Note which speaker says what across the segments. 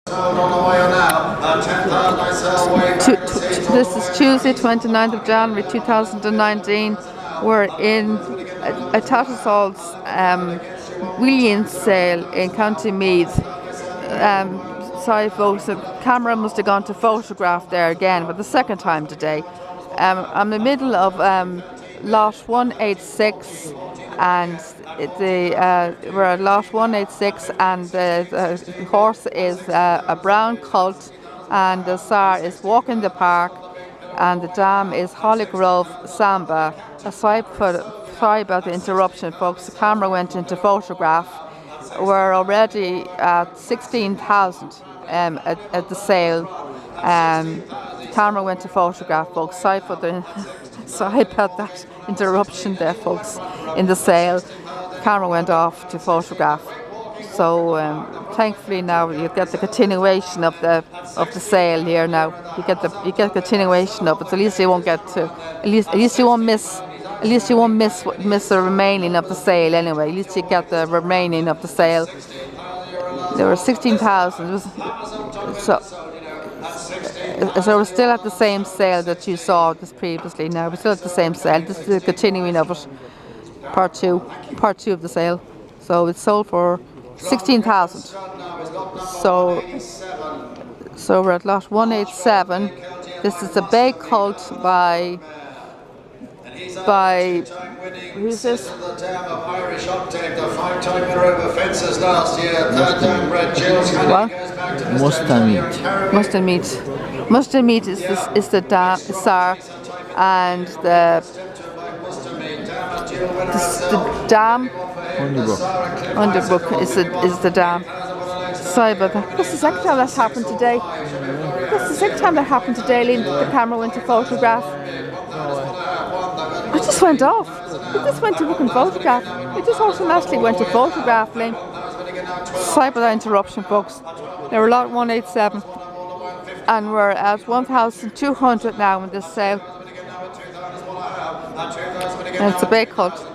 Speaker 1: This is Tuesday, 29th of January 2019. We're in a Tattersalls Williams sale in County Meath. Sorry folks, the camera must have gone to photograph there again for the second time today. I'm in the middle of lot 186 and we're at lot 186 and the horse is a brown colt and the sire is Walking the Park and the dam is Holly Grove Samba. Sorry about the interruption folks, the camera went into photograph. We're already at 16,000 at the sale. Camera went to photograph folks, sorry about that interruption there folks in the sale. Camera went off to photograph. So thankfully now you get the continuation of the sale here now. You get continuation of it. So at least you won't get to at least you won't miss the remaining of the sale anyway. At least you get the remaining of the sale. There were 16,000. So we're still at the same sale that you saw this previously. Now we're still at the same sale. This is the continuing of it. Part two of the sale. So it's sold for 16,000. So we're at lot 187. This is a bay colt by who's this? What? Mustard meat is the sire and the dam. Underbrook is the dam. Sorry about that. That's the second time that's happened today. Liam. The camera went to photograph. It just went off. It just went to fucking photograph. It just automatically went to photograph, Liam. Sorry about that interruption, folks. There were lot 187. And we're at 1,200 now in this sale. And it's a bay colt.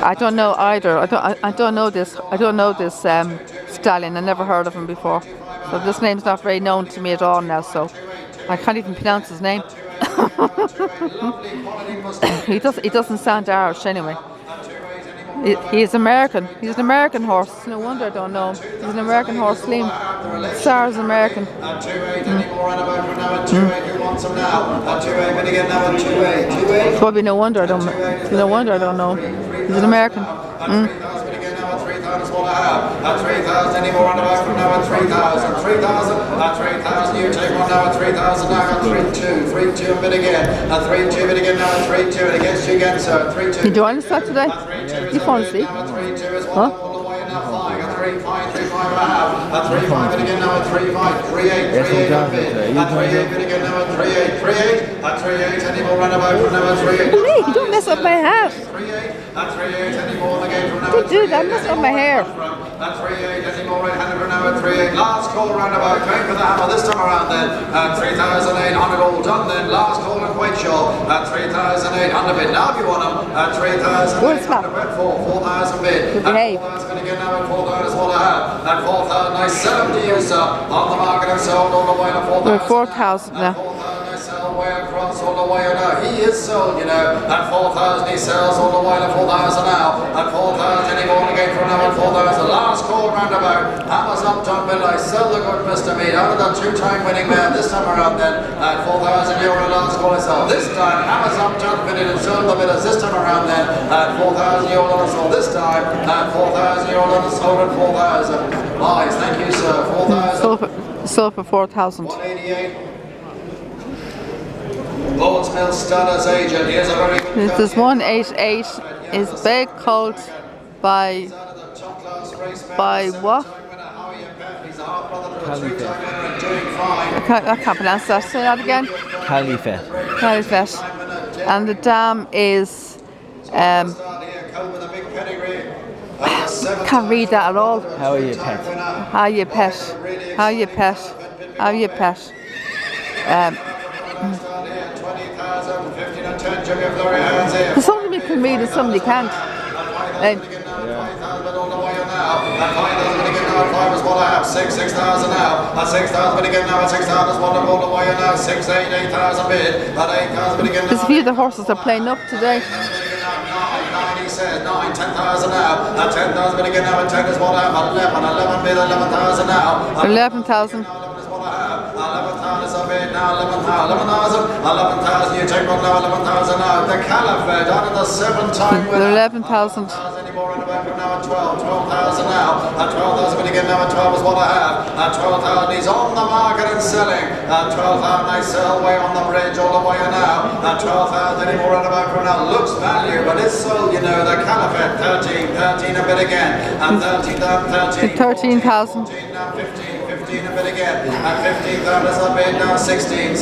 Speaker 1: I don't know either. I don't know this stallion. I never heard of him before. So this name's not very known to me at all now. So I can't even pronounce his name. He doesn't sound Irish anyway. He's American. He's an American horse. No wonder I don't know him. He's an American horse, Liam. Sarah's American. Probably no wonder I don't know him. He's an American.
Speaker 2: At 3,000, any more on the back from now at 3,000, 3,000, at 3,000, you take one now at 3,000, now at 3,2, 3,2 a bit again, at 3,2 bit again, now at 3,2, and against you again, sir, 3,2.
Speaker 1: You join us Saturday? You fall asleep? Huh?
Speaker 2: At 3,5, 3,5 and a half, at 3,5 bit again, now at 3,5, 3,8, 3,8 a bit, at 3,8 bit again, now at 3,8, 3,8, at 3,8, any more roundabout from now at 3,8.
Speaker 1: Hey, you don't mess up my hat.
Speaker 2: 3,8, at 3,8, any more again from now at 3,8.
Speaker 1: Dude, I'm messing up my hair.
Speaker 2: At 3,8, any more right-handed from now at 3,8. Last call roundabout, going for the hammer this time around then. At 3,800 all done then. Last call and quite sure. At 3,800 bid. Now if you want them. At 3,800 bid for 4,000 bid. At 4,000 bid again now at 4,000 is what I have. At 4,000 I sell them to you, sir. On the market and sold all the way to 4,000.
Speaker 1: We're 4,000 now.
Speaker 2: Way across all the way now. He is sold, you know. At 4,000 he sells all the way to 4,000 now. At 4,000 he won't again from now at 4,000. Last call roundabout. Hammers up top bid. I sell the good Mr. Mead out of that two-time winning man this time around then. At 4,000 euro last call I sell. This time hammers up top bid and sold the bidders this time around then. At 4,000 euro sold this time. At 4,000 euro sold at 4,000. Nice, thank you sir. 4,000.
Speaker 1: Sold for 4,000.
Speaker 2: 188. Lord's Mill Stunners agent. Here's a very good.
Speaker 1: This is 188 is bay colt by what? I can't pronounce that. Say that again. Califet. And the dam is can't read that at all.
Speaker 3: How are you, pet?
Speaker 1: How you pet. There's something we can read and somebody can't.
Speaker 2: At 5,000 begin now. At 5 is what I have. 6,000 now. At 6,000 begin now. At 6,000 is wonderful to wire now. 6, 8, 8,000 bid. At 8,000 begin now.
Speaker 1: There's a few of the horses are playing up today.
Speaker 2: 9, he says. 9, 10,000 now. At 10,000 begin now. At 10 is what I have. 11 bid. 11,000 now.
Speaker 1: 11,000.
Speaker 2: 11,000 is a bid now. 11,000. You take one now. 11,000 now. The Caliphate out of the 7-time winner.
Speaker 1: 11,000.
Speaker 2: Anymore in the back now at 12,000 now. At 12,000 when you get now at 12 is what I have. At 12,000 he's on the market and selling. At 12,000 I sell way on the bridge all the way now. At 12,000 anymore in the back now. Looks value, but it's sold, you know. The Caliphate 13 a bit again. At 13,000.
Speaker 1: 13,000.
Speaker 2: 15 a bit again. At 15,000 is a bid now. 16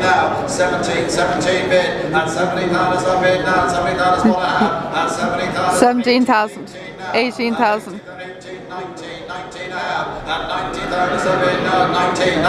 Speaker 2: now. 17 bid. At 17,000 is a bid now. 17,000 is what I have. At 17,000.
Speaker 1: 17,000. 18,000.
Speaker 2: 19 I have. At 19,000 is a bid now. 19.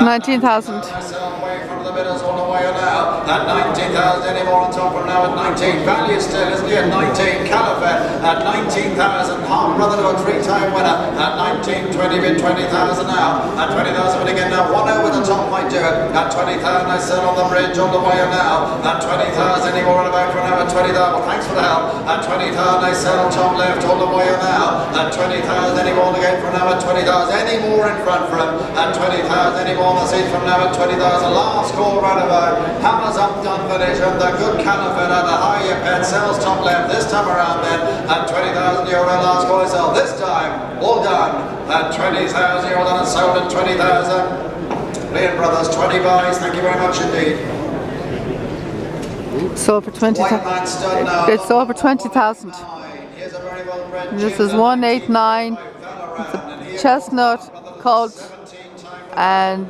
Speaker 1: 19,000.
Speaker 2: Away from the bidders all the way now. At 19,000 anymore on top from now at 19. Value still, isn't it? At 19. Caliphate at 19,000. Half brother to a 3-time winner. At 19, 20 bid 20,000 now. At 20,000 bid again now. 1 over the top might do it. At 20,000 I sell on the bridge all the way now. At 20,000 anymore in the back from now at 20,000. Well, thanks for the help. At 20,000 I sell top left all the way now. At 20,000 anymore again from now at 20,000. Any more in front for him. At 20,000 anymore on the seat from now at 20,000. Last call roundabout. Hammers up done finish and the good Caliphate at the higher pet sells top left this time around then at 20,000 euro last call sell this time all done at 20,000 euro done and sold at 20,000. Leon Brothers 20 buys, thank you very much indeed.
Speaker 1: Sold for 20,000. It's sold for 20,000. This is 189. It's a chestnut colt and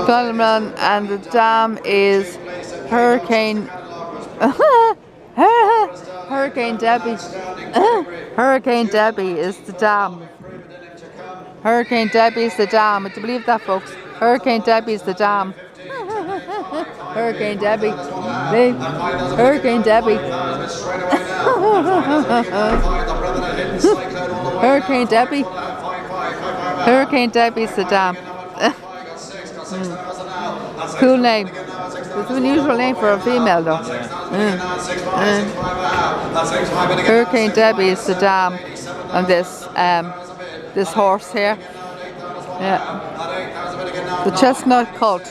Speaker 1: Valleran, and the dam is Hurricane Hurricane Debbie. Hurricane Debbie is the dam. Hurricane Debbie is the dam. Would you believe that, folks? Hurricane Debbie is the dam. Hurricane Debbie. Hurricane Debbie. Hurricane Debbie. Hurricane Debbie's the dam. Cool name. It's an unusual name for a female though. Hurricane Debbie is the dam on this horse here. Yeah. The chestnut colt.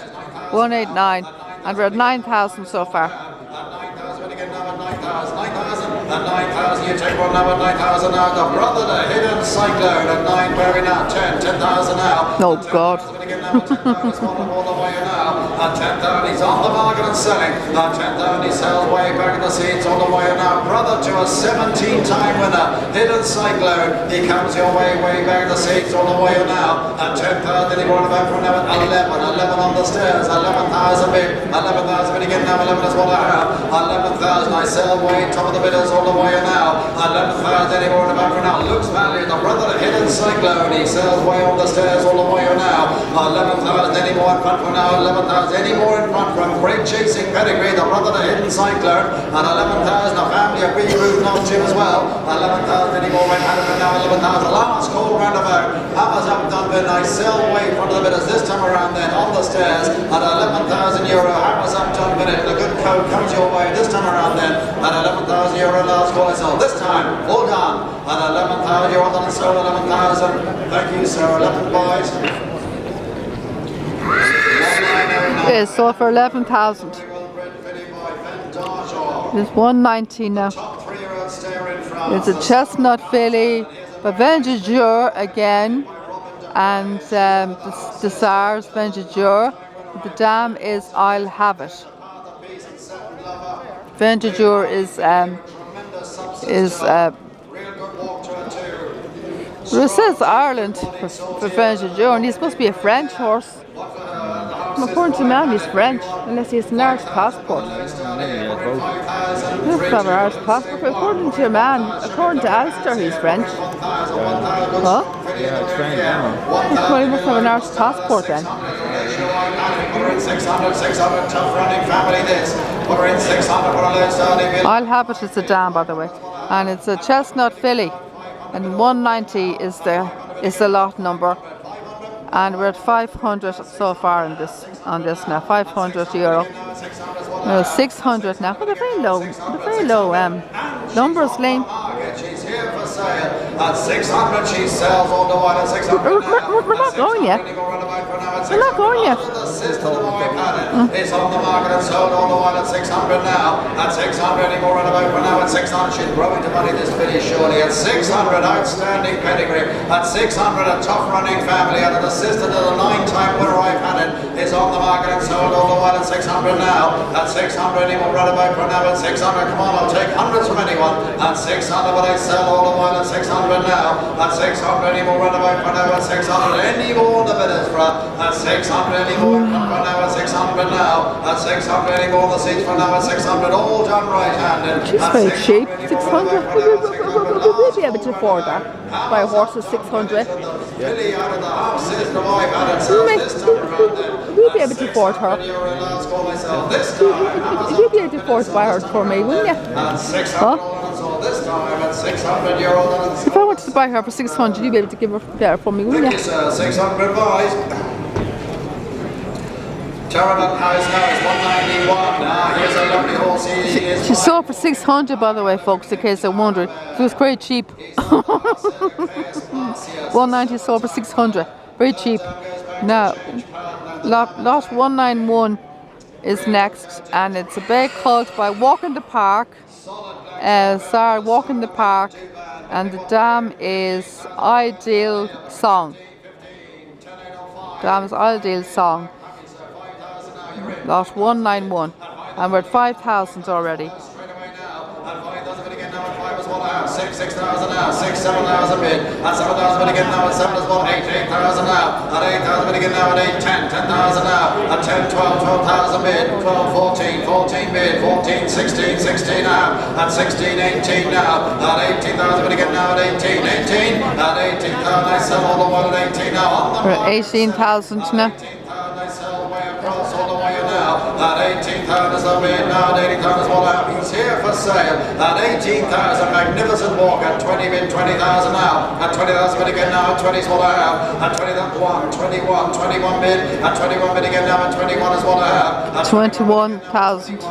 Speaker 1: 189 and we're at 9,000 so far. At 9,000 you take one now at 9,000 now. The brother, the hidden cyclone at 9 very now. 10,000 now. Oh God.
Speaker 2: At 10,000 he's on the market and selling. At 10,000 he sells way back in the seats all the way now. Brother to a 17-time winner. Hidden cyclone. He comes your way back in the seats all the way now. At 10,000 he brought it back from now at 11 on the stairs. 11,000 bid. 11,000 bid again now. 11 is what I have. 11,000 I sell way top of the bidders all the way now. 11,000 he brought it back from now. Looks value. The brother, the hidden cyclone. He sells way on the stairs all the way now. 11,000 any more in front from now. 11,000 any more in front from great chasing pedigree. The brother, the hidden cyclone. And 11,000 a family of Beirut not Jim as well. 11,000 any more right handed from now. 11,000 last call roundabout. Hammers up Dunban. I sell way in front of the bidders this time around then on the stairs at 11,000 euro. Hammers up Dunban. The good code comes your way this time around then at 11,000 euro last call I sell. This time all done at 11,000 euro done and sold 11,000. Thank you sir. 11 buys.
Speaker 1: It's sold for 11,000. It's 119 now. It's a chestnut filly, but Venture again, and the SARS Venture. The dam is I'll Have It. Venture is well, it says Ireland for Venture, and he's supposed to be a French horse. According to man, he's French, unless he has an Irish passport. He doesn't have an Irish passport, but according to man, according to Alistair, he's French. Huh?
Speaker 3: Yeah, it's French.
Speaker 1: Well, he must have an Irish passport then.
Speaker 2: 600, tough running family this. 600 for a low starting bid.
Speaker 1: I'll have it as a dam, by the way, and it's a chestnut filly, and 190 is the lot number, and we're at 500 so far on this now. €500. 600 now. But they're very low. They're very low numbers, Lane.
Speaker 2: She's here for sale at 600. She sells on the wine at 600.
Speaker 1: We're not going yet. We're not going yet.
Speaker 2: The system of my pattern is on the market and sold on the wine at 600 now. At 600 anymore runabout for now at 600. She's growing to money this filly surely. At 600 outstanding pedigree. At 600 a tough running family. And an assistant of the 9-time winner I've had it is on the market and sold on the wine at 600 now. At 600 anymore runabout for now at 600. Come on, I'll take hundreds from anyone. At 600 but I sell all the wine at 600 now. At 600 anymore runabout for now at 600. Any more the bidders for at 600 anymore for now at 600 now. At 600 anymore the seats for now at 600. All done right-handed.
Speaker 1: She's very cheap. 600. We'll be able to afford that. Buy a horse at 600. We'll be able to afford her. You'll be able to afford to buy her for me, wouldn't you? Huh? If I wanted to buy her for 600, you'd be able to give her for me, wouldn't you?
Speaker 2: 600 buys. Terrible House now is 191. Here's a lovely horse.
Speaker 1: She sold for 600, by the way, folks, in case they're wondering. It was quite cheap. 190 sold for 600. Very cheap. Now, lot 191 is next, and it's a big cult by Walk in the Park. Walk in the Park, and the dam is Ideal Song. Dam's Ideal Song. Lot 191, and we're at 5,000 already.
Speaker 2: 6,000 now, 7,000 bid. At 7,000 bid again now, at 7 as well, 8,000 now. At 8,000 bid again now, at 8, 10,000 now. At 10, 12,000 bid. 12, 14 bid. 14, 16 now. At 16, 18 now. At 18,000 bid again now, at 18. At 18,000, I sell all the while at 18 now.
Speaker 1: We're at 18,000 now.
Speaker 2: At 18,000 is the bid now, at 18,000 is what I have. He's here for sale. At 18,000, magnificent walk. At 20 bid, 20,000 now. At 20,000 bid again now, at 20 is what I have. At 21 bid. At 21 bid again now, at 21 is what I have. At
Speaker 1: 21,000.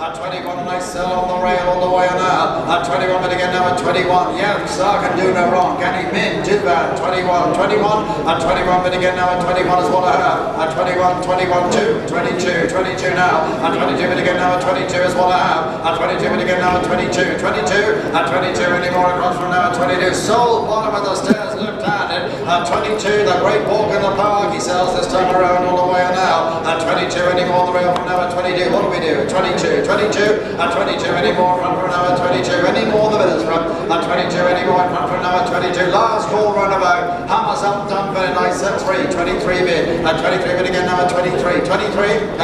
Speaker 2: At 21 and I sell on the rail all the way now. At 21 bid again now, at 21. Yeah, sir, can do no wrong. Can he min? Did that. 21. At 21 bid again now, at 21 is what I have. At 21, 22 now. At 22 bid again now, at 22 is what I have. At 22 bid again now, at 22. At 22 anymore across from now, at 22. Sold bottom of the stairs, left-handed. At 22, the great walk in the park. He sells this time around all the way now. At 22 anymore the rail from now, at 22. What do we do? 22. At 22 anymore front from now, at 22. Any more the bidders from at 22 anymore front from now, at 22. Last call roundabout. Hammers up, done very nice at 3. 23 bid. At 23 bid again now, at 23. At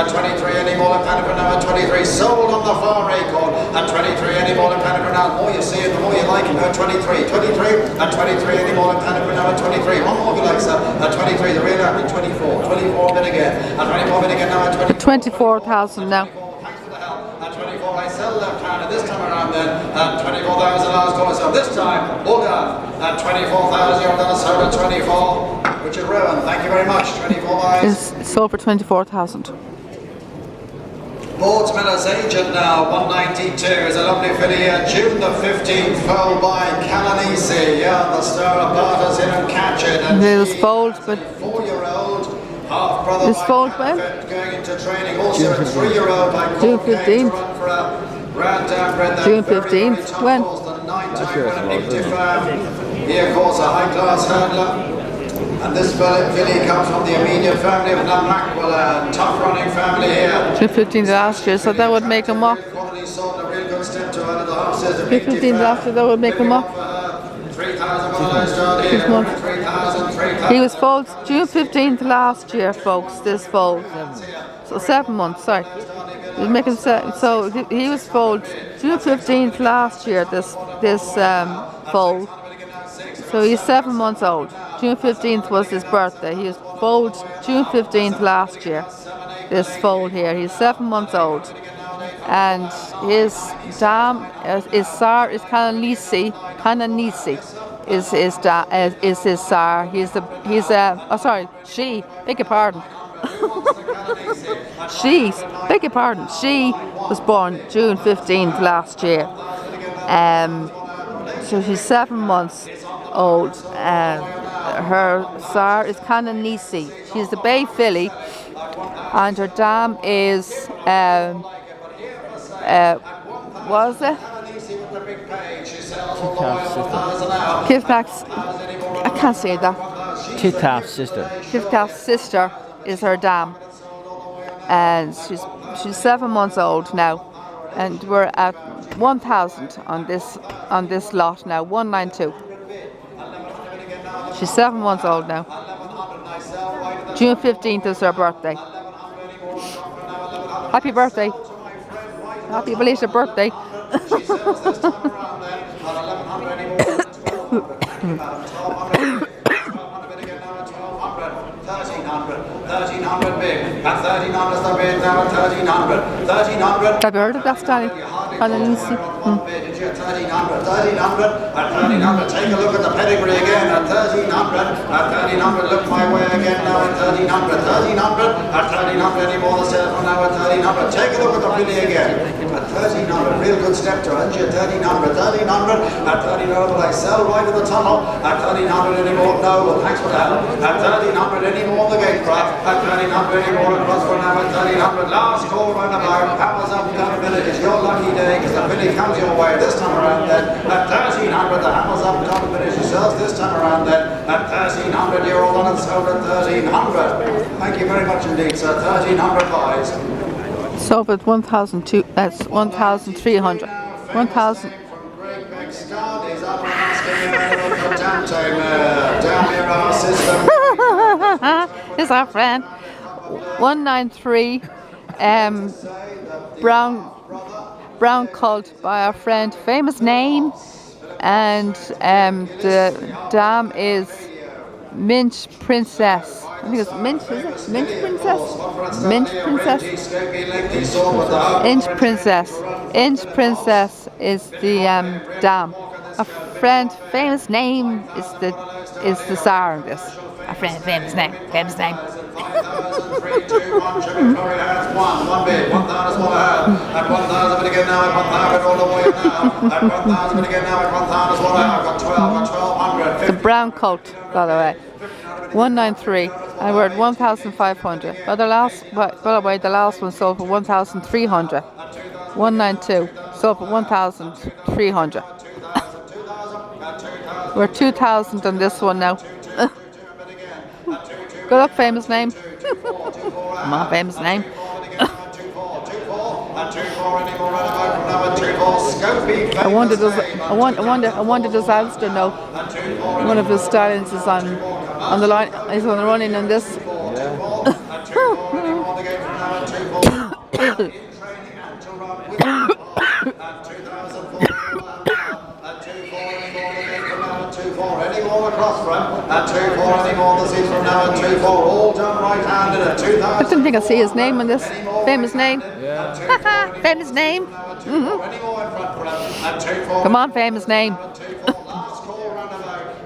Speaker 2: 23 anymore left-handed from now, at 23. Sold on the far record. At 23 anymore left-handed from now. The more you see it, the more you like it. At 23. At 23 anymore left-handed from now, at 23. One more if you like, sir. At 23, the real at 24. 24 bid again. At 24 bid again now, at 24.
Speaker 1: 24,000 now.
Speaker 2: At 24, I sell left-handed this time around then. At 24,000 last call myself. This time, all done. At 24,000, you're going to sell at 24. Richard Rowan, thank you very much. 24 buys.
Speaker 1: It's sold for 24,000.
Speaker 2: Boardsman's agent now, 192 is a lovely filly here. June the 15th, foaled by Calanisi. Yeah, the star of Barters in and catch it. And
Speaker 1: It was foaled, but
Speaker 2: 4-year-old half brother.
Speaker 1: It's foaled when?
Speaker 2: Going into training. Also a 3-year-old by
Speaker 1: June 15th. June 15th. When?
Speaker 2: He, of course, a high-class handler. And this filly comes from the immediate family of Namakwala, tough running family here.
Speaker 1: June 15th last year, so that would make him up.
Speaker 2: Quality sold a real good step to out of the half says
Speaker 1: June 15th last year, that would make him up.
Speaker 2: 3,000
Speaker 1: He was foaled June 15th last year, folks, this foal. So 7 months, sorry. We'll make him so he was foaled June 15th last year, this foal. So he's 7 months old. June 15th was his birthday. He was foaled June 15th last year. This foal here. He's 7 months old. and his dam is Sar is Kananisi. Kananisi is his Sar. She. Beg your pardon. Beg your pardon. She was born June 15th last year. So she's 7 months old. Her Sar is Kananisi. She's the Bay filly, and her dam is was it? Kivkak's, I can't say that.
Speaker 3: Titaf's sister.
Speaker 1: Kivkak's sister is her dam, and she's 7 months old now, and we're at 1,000 on this lot now. 192. She's 7 months old now. June 15th is her birthday. Happy birthday. Happy belated birthday.
Speaker 2: At 1,300 is the bid now at 1,300. 1,300.
Speaker 1: Have you heard of that, Stanley? Kananisi.
Speaker 2: 1,300. 1,300. At 1,300. Take a look at the pedigree again. At 1,300. At 1,300. Look my way again now at 1,300. 1,300. At 1,300. Any more the sale from now at 1,300. Take a look at the filly again. At 1,300. Real good step to her. 1,300. 1,300. At 1,300. Will I sell right in the tunnel? At 1,300. Any more? No. Well, thanks for that. At 1,300. Any more the gatecraft? At 1,300. Any more across for now at 1,300. Last call round about. Hammers up down a minute. It's your lucky day because the filly comes your way this time around then. At 1,300. The hammers up down a minute. She sells this time around then. At 1,300. You're all on and sold at 1,300. Thank you very much indeed, sir. 1,300 buys.
Speaker 1: Sold at 1,002. That's 1,300. 1,000. Is our friend 193 brown colt by our friend, famous name, and the dam is Mint Princess. I think it's Mint, is it? Mint Princess? Mint Princess? Inch Princess. Inch Princess is the dam. A friend, famous name is the star in this. A friend, famous name.
Speaker 2: One bid, 1,000 what I have. At 1,000 but again now at 1,000 all the way now. At 1,000 but again now at 1,000 what I have. Got 1,200.
Speaker 1: The brown coat, by the way. 193, and we're at 1,500. But by the way, the last one sold for 1,300. 192 sold for 1,300. We're 2,000 on this one now. Good luck, famous name. Come on, famous name. I wonder does Alistair know one of his stallions is on the line, he's on the running on this.
Speaker 2: Any more across front at 2-4, any more the seats from now at 2-4, all done right handed at 2,000.
Speaker 1: I didn't think I'd see his name on this. Famous name.
Speaker 3: Yeah.
Speaker 1: Famous name. Come on, famous name.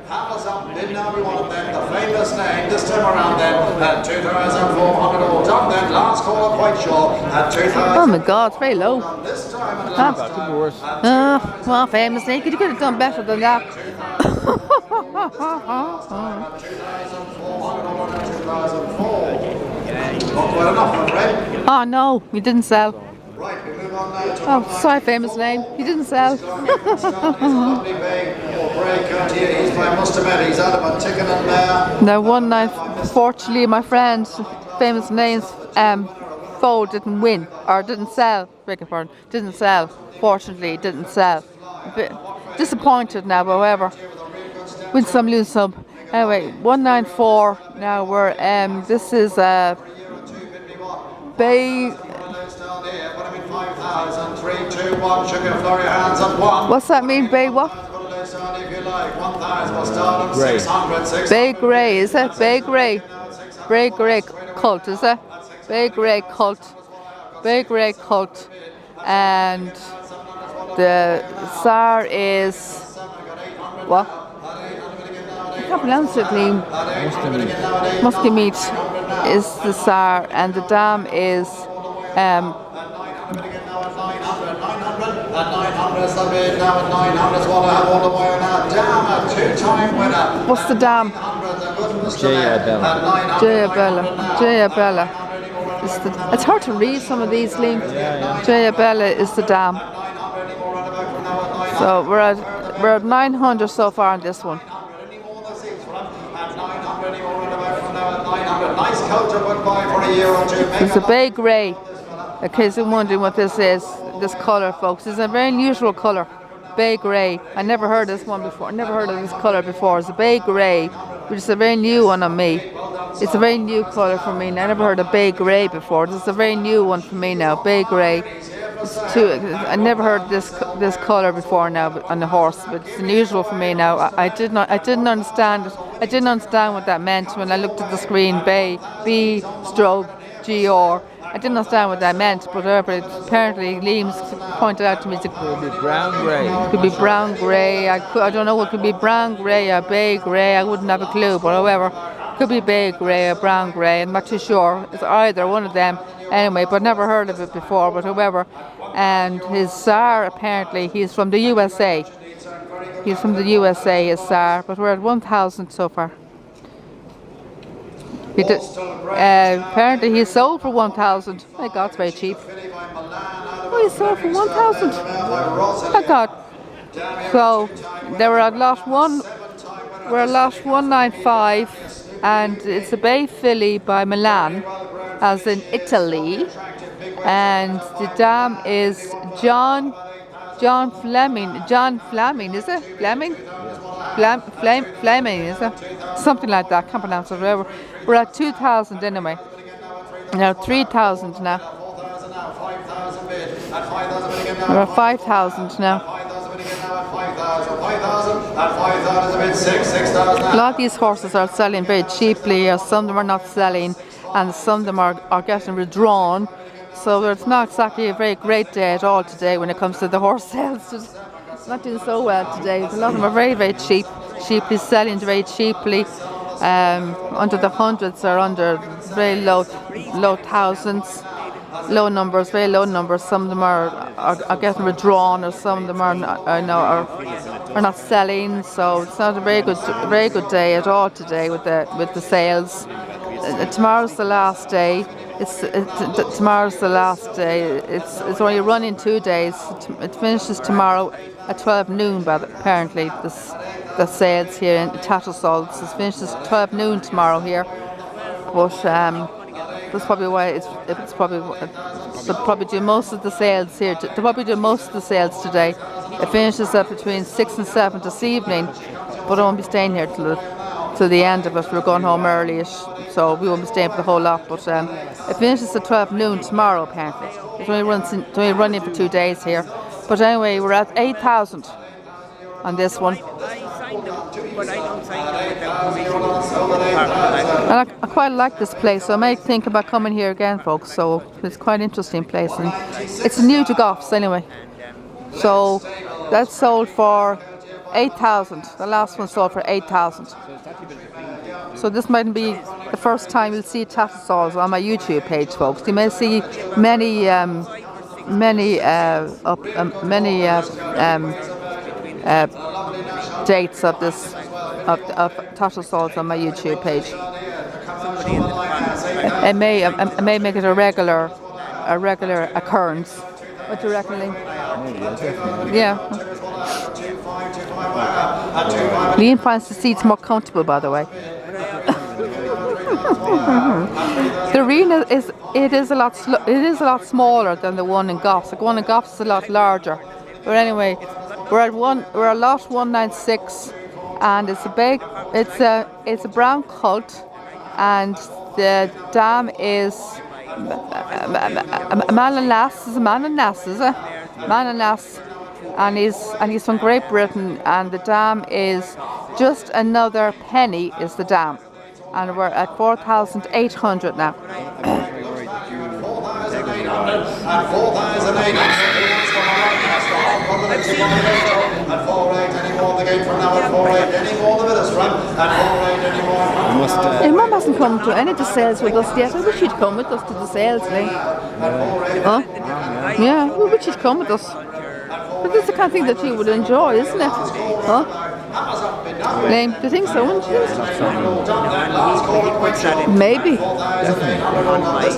Speaker 2: Hammers up, didn't everyone of them, the famous name, this time around then, at 2,400 all done then, last call I'm quite sure, at 2,000.
Speaker 1: Oh my God, it's very low.
Speaker 2: This time at
Speaker 3: Could be worse.
Speaker 1: Well, famous name. You could have done better than that.
Speaker 2: 2,400. Not quite enough, I'm afraid.
Speaker 1: Oh no, you didn't sell.
Speaker 2: Right, we move on now to
Speaker 1: Oh, sorry, famous name. You didn't sell.
Speaker 2: He's by Mustamed, he's out of a ticket and there.
Speaker 1: No, one night, fortunately, my friend's famous name's foal didn't win, or didn't sell. Beg your pardon, didn't sell. Fortunately, it didn't sell. A bit disappointed now, but however, win some, lose some. Anyway, 194. Now we're this is Bay. What's that mean, Bay what?
Speaker 2: Grey.
Speaker 1: Bay Grey, is it? Bay Grey. Bay Grey cult, is it? Bay Grey cult. Bay Grey cult. and the Tsar is what? I can't pronounce it, Liam. Musky meat is the Tsar, and the dam is um, what's the dam? Jayabella. It's hard to read some of these, Liam. Jayabella is the dam. So we're at 900 so far on this one. It's a bay grey. In case you're wondering what this is, this colour, folks. It's a very unusual colour. Bay grey. I never heard this one before. I never heard of this colour before. It's a bay grey, which is a very new one on me. It's a very new colour for me. I never heard of bay grey before. This is a very new one for me now. Bay grey. I never heard this colour before now on the horse, but it's unusual for me now. I didn't understand it. I didn't understand what that meant when I looked at the screen. Bay, B-GR. I didn't understand what that meant, but apparently Liam's pointed out to me it
Speaker 3: could be brown grey.
Speaker 1: It could be brown grey. I don't know what could be brown grey or bay grey. I wouldn't have a clue, but however, it could be bay grey or brown grey. I'm not too sure. It's either one of them. Anyway, but never heard of it before, but however. And his Tsar, apparently, he's from the USA. He's from the USA, his Tsar, but we're at 1,000 so far. Apparently he sold for 1,000. My God, it's very cheap. Oh, he sold for 1,000. My God. So they were at lot one. We're at lot 195, and it's a Bay filly by Milan, as in Italy, and the dam is John Fleming. John Fleming, is it? Fleming? Fleming, is it? Something like that. Can't pronounce it. Whatever. We're at 2,000 anyway. Now 3,000 now. We're at 5,000 now. A lot of these horses are selling very cheaply, or some of them are not selling, and some of them are getting withdrawn. So it's not exactly a very great day at all today when it comes to the horse sales. It's not doing so well today. A lot of them are very, very cheaply selling very cheaply. Under the hundreds or under very low thousands, low numbers, very low numbers. Some of them are getting withdrawn, or some of them are not selling. So it's not a very good day at all today with the sales. Tomorrow's the last day. Tomorrow's the last day. It's only running 2 days. It finishes tomorrow at 12 noon, but apparently the sales here in Tattersalls. It finishes at 12 noon tomorrow here. But that's probably why they'll probably do most of the sales here. They'll probably do most of the sales today. It finishes up between 6 and 7 this evening, but I won't be staying here till the end of it. We're going home early-ish, so we won't be staying for the whole lot. But it finishes at 12 noon tomorrow, apparently. It's only running for 2 days here. But anyway, we're at 8,000 on this one. And I quite like this place, so I might think about coming here again, folks. So it's quite an interesting place, and it's new to Goffs anyway. So that's sold for 8,000. The last one sold for 8,000. So this mightn't be the first time you'll see Tattersalls on my YouTube page, folks. You may see many dates of Tattersalls on my YouTube page. I may make it a regular occurrence. What do you reckon, Liam? Yeah. Liam finds the seats more comfortable, by the way. The arena is a lot smaller than the one in Goffs. The one in Goffs is a lot larger. But anyway, we're at lot 196, and it's a brown colt, and the dam is Mananas, and he's from Great Britain, and the dam is just another penny is the dam, and we're at 4,800 now.
Speaker 2: 4,800. At 4-8, any more the gate for now at 4-8, any more the Villas front at 4-8, any more.
Speaker 1: Hey, Mum hasn't come to any of the sales with us yet. I wish she'd come with us to the sales, Lee. Huh? Yeah, we wish she'd come with us. But this is the kind of thing that you would enjoy, isn't it? Huh? Lame, do you think so, wouldn't you? Maybe.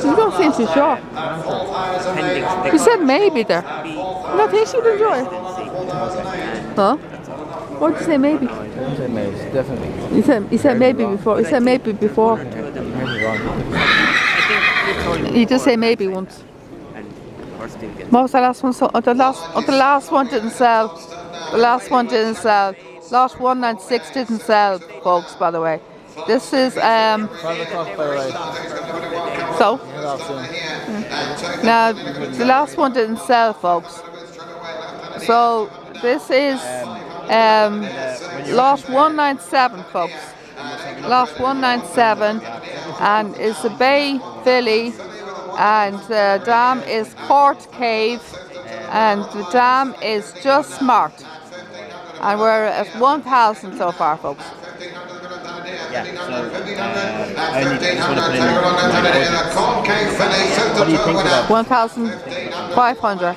Speaker 1: You don't seem too sure. You said maybe there. You don't think she'd enjoy it? Huh? What did you say maybe?
Speaker 3: Definitely.
Speaker 1: You said maybe before. You said maybe before. You just say maybe once. What was the last one? So, the last one didn't sell. The last one didn't sell. Lot 196 didn't sell, folks. By the way, this is
Speaker 3: 12 o'clock, by the way.
Speaker 1: so. Now the last one didn't sell, folks. So this is lot 197, folks. Lot 197, and it's a bay filly, and the dam is Court Cave, and the dam is Just Smart, and we're at 1,000 so far, folks.
Speaker 3: Yeah, so I just want to put in my budget. What do you think about
Speaker 1: 1,500.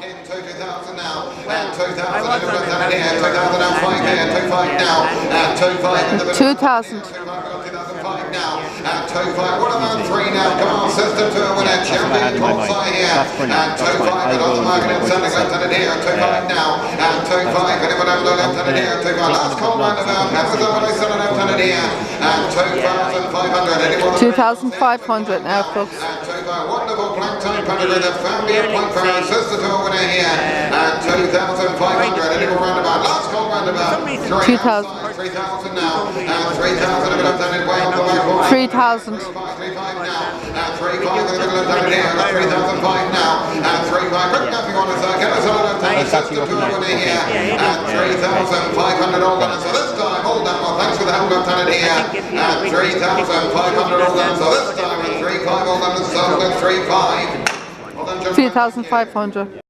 Speaker 2: And 2,000. 2,500. What about 3 now? Come on, system to a winner. Champion Colsai here. And 2,500 on the market and sending left handed here. 2,500 now. And 2,500. Anyone over the left handed here? 2,500. Last call roundabout. Amazon when I send it left handed here. And 2,500. Anyone
Speaker 1: 2,500 now, folks.
Speaker 2: Wonderful black type under the family of point for our sister to a winner here. And 2,500. Anyone roundabout. Last call roundabout.
Speaker 1: 2,000.
Speaker 2: 3,000 now. And 3,000 of it left handed way on the way forward.
Speaker 1: 3,000.
Speaker 2: 3,500 now. And 3,500 of it left handed here. 3,005 now. And 3,500. Quick enough you want to say. Get us on left handed sister to a winner here. And 3,500 all done. So this time all done. Well, thanks for the help left handed here. And 3,500 all done. So this time with 3,500 all done. So 3,500.
Speaker 1: 3,500.